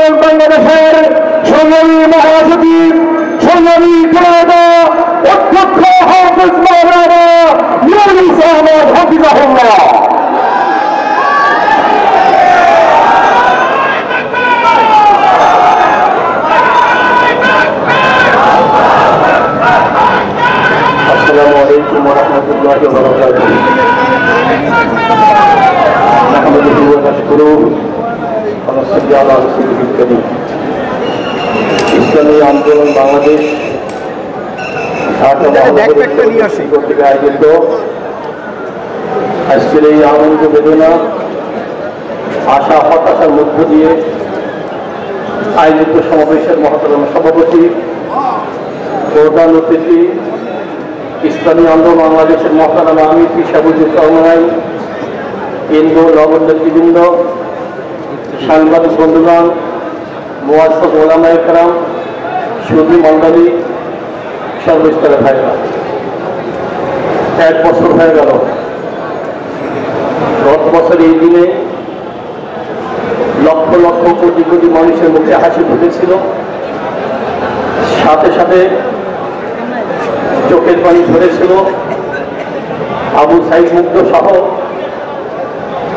বাংলাদেশের সংগ্রামী মহাসচিব সংগ্রামী জনতা অধ্যক্ষ হাফেজ মাওলানা ইউনূস আহমদ হাফিজাহুল্লাহ। আসসালামু আলাইকুম ওয়া রাহমাতুল্লাহি ওয়া বারাকাতুহু। নাহমাদুহু ওয়া নাশকুরুহু ওয়া নুসাল্লি আলা রাসূলিহিল কারীম। ইসলামী আন্দোলন বাংলাদেশ কর্তৃক আয়োজিত আজকের এই আনন্দ বেদনা আশা হতাশার মধ্য দিয়ে আয়োজিত সমাবেশের মহতরম সভাপতি, প্রধান অতিথি, ইসলামী আন্দোলন বাংলাদেশের মহতরম আমির পিসাবুজুর রহমান, কেন্দ্র নগরনেতৃবৃন্দ, সাংবাদিক বন্ধুগণ, মুআজ্জজ ওলামায়ে কেরাম, সুধী মণ্ডলী, সর্বস্তরের ভাইরা, 1 বছর হয়ে গেল। গত বছর এই দিনে লক্ষ লক্ষ কোটি কোটি মানুষের মুখে হাসি ফুটেছিল, সাথে সাথে চোখের পানি ঝরেছিল। আবু সাইদ মুগ্ধ সহ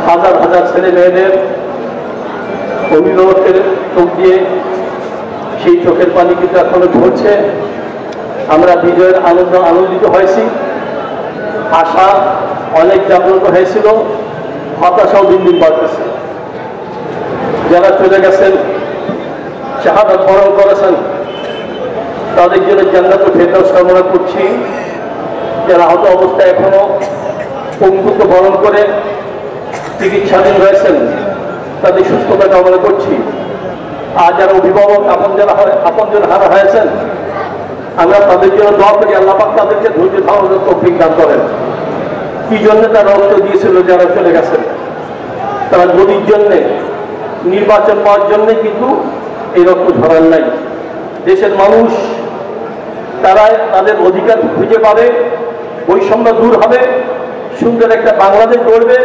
হাজার হাজার ছেলে মেয়েদের অভিভাবকের চোখ দিয়ে সেই চোখের পানি কিন্তু এখনো ঝরছে। আমরা বিজয়ের আনন্দিত হয়েছি, আশা অনেক জাগ্রত হয়েছিল, হতাশাও দিন দিন বাড়তেছে। যারা চলে গেছেন, শাহাদাত বরণ করেছেন, তাদের জন্য জান্নাতুল ফেরদাউস কামনা করছি। যারা আহত অবস্থায় এখনো পঙ্গুত্ব বরণ করে চিকিৎসাধীন রয়েছেন, তাদের সুস্থতা কামনা করছি। আর যারা অভিভাবক আপনজন হারা হয়েছেন, আমরা তাদের জন্য দোয়া করি, আল্লাহ পাক তাদেরকে ধৈর্য ধারণের তৌফিক দান করেন। কি জন্য তারা রক্ত দিয়েছিল? যারা চলে গেছেন তারা গদির জন্যে, নির্বাচন পাওয়ার জন্যে কিন্তু এই রক্ত ঝরান নাই। দেশের মানুষ তারা তাদের অধিকার খুঁজে পাবে, বৈষম্য দূর হবে, সুন্দর একটা বাংলাদেশ গড়বে,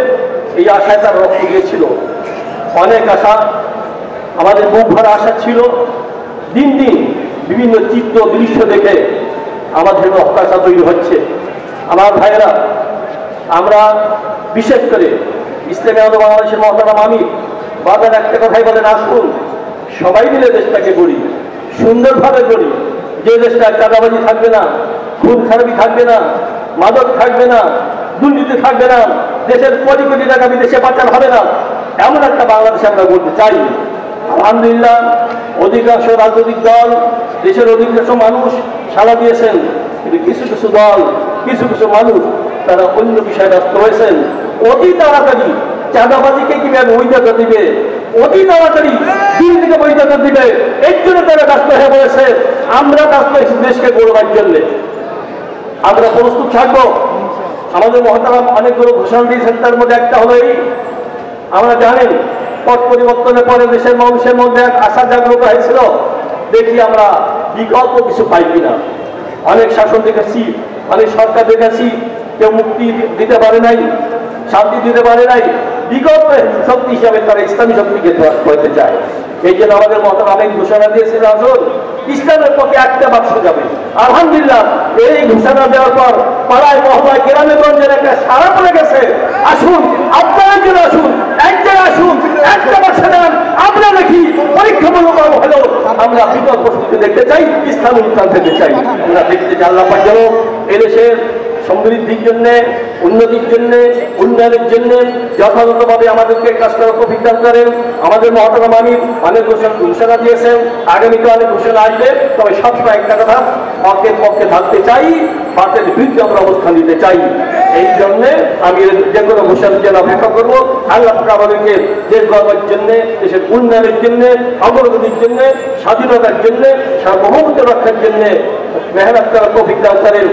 এই আশায় তারা রক্ত দিয়েছিল। অনেক আশা, আমাদের বুক ভরা আশা ছিল। দিন দিন বিভিন্ন চিত্র দৃশ্য দেখে আমাদের হতাশা তৈরি হচ্ছে। আমার ভাইয়েরা, আমরা বিশেষ করে ইসলামী আন্দোলন বাংলাদেশের মহতরম আমির বাজার একটা কথাই বলেন, আসুন সবাই মিলে দেশটাকে গড়ি, সুন্দরভাবে গড়ি। যে দেশটা চাঁদাবাজি থাকবে না, খুন খারাপি থাকবে না, মাদক থাকবে না, দুর্নীতি থাকবে না, দেশের কোটি কোটি টাকা বিদেশে পাচার হবে না, এমন একটা বাংলাদেশ আমরা গড়তে চাই। আলহামদুলিল্লাহ, অধিকাংশ রাজনৈতিক দল, দেশের অধিকাংশ মানুষ সাড়া দিয়েছেন, কিন্তু কিছু কিছু দল, কিছু কিছু মানুষ তারা অন্য বিষয়ে ব্যস্ত হয়েছেন। অতি তাড়াতাড়ি চাঁদাবাজিকে কিভাবে বৈধ দিবে, অতি তাড়াতাড়ি দিল্লিকে বৈধ দিবে, এর জন্য তারা ব্যস্ত হয়ে পড়েছে। আমরা ব্যস্ত হয়েছি দেশকে গড়বার জন্য। আমরা প্রস্তুত থাকবো। আমাদের মহতারাম অনেকগুলো ঘোষণা দিয়েছেন, তার মধ্যে একটা হলো এই, আমরা জানেন পট পরিবর্তনের পরে দেশের মানুষের মধ্যে এক আশা জাগ্রত হয়েছিল, দেখি আমরা বিকল্প কিছু পাই কিনা। অনেক শাসন দেখেছি, অনেক সরকার দেখেছি, কেউ মুক্তি দিতে পারে নাই, শান্তি দিতে পারে নাই। বিকল্প শক্তি হিসাবে তারা ইসলামী শক্তিকে করতে চায়। এই জন্য আমাদের মতো অনেক ঘোষণা দিয়েছিল, আসুন ইসলামের পক্ষে একটা বাক্স যাবে। আলহামদুলিল্লাহ, এই ঘোষণা দেওয়ার পর পাড়ায় মহল্লায় গ্রামে গঞ্জের একটা সারা পড়ে গেছে। আসুন আপনারা জন্য, আসুন এক জায়গায়, আসুন একটা বাক্স দেন। আমরা দেখি পরীক্ষামূলক হলেও আমরা বিকল্প শক্তি দেখতে চাই, ইসলামী উত্থান পেতে চাই। আমরা দেখতে চাই আল্লাহ পাক যেন এদেশের সমৃদ্ধির জন্য, উন্নতির জন্য, উন্নয়নের জন্য যথাযথভাবে আমাদেরকে কাজ করার তৌফিক দান করেন। আমাদের মহতরম আমির অনেক ঘোষণা দিয়েছেন, আগামীতে অনেক ঘোষণা আসবে। তবে সবসময় একটা কথা, হকের পক্ষে থাকতে চাই, বাতের বিরুদ্ধে আমরা অবস্থান নিতে চাই। এই জন্য আমি যে কোনো ঘোষণার জন্য অপেক্ষা করবো। আল্লাহ পাক আমাদেরকে দেশ গড়বার জন্য, দেশের উন্নয়নের জন্য, অগ্রগতির জন্য, স্বাধীনতার জন্য, সার্বভৌমত্ব রক্ষার জন্য মেহনত করার তৌফিক দান করেন।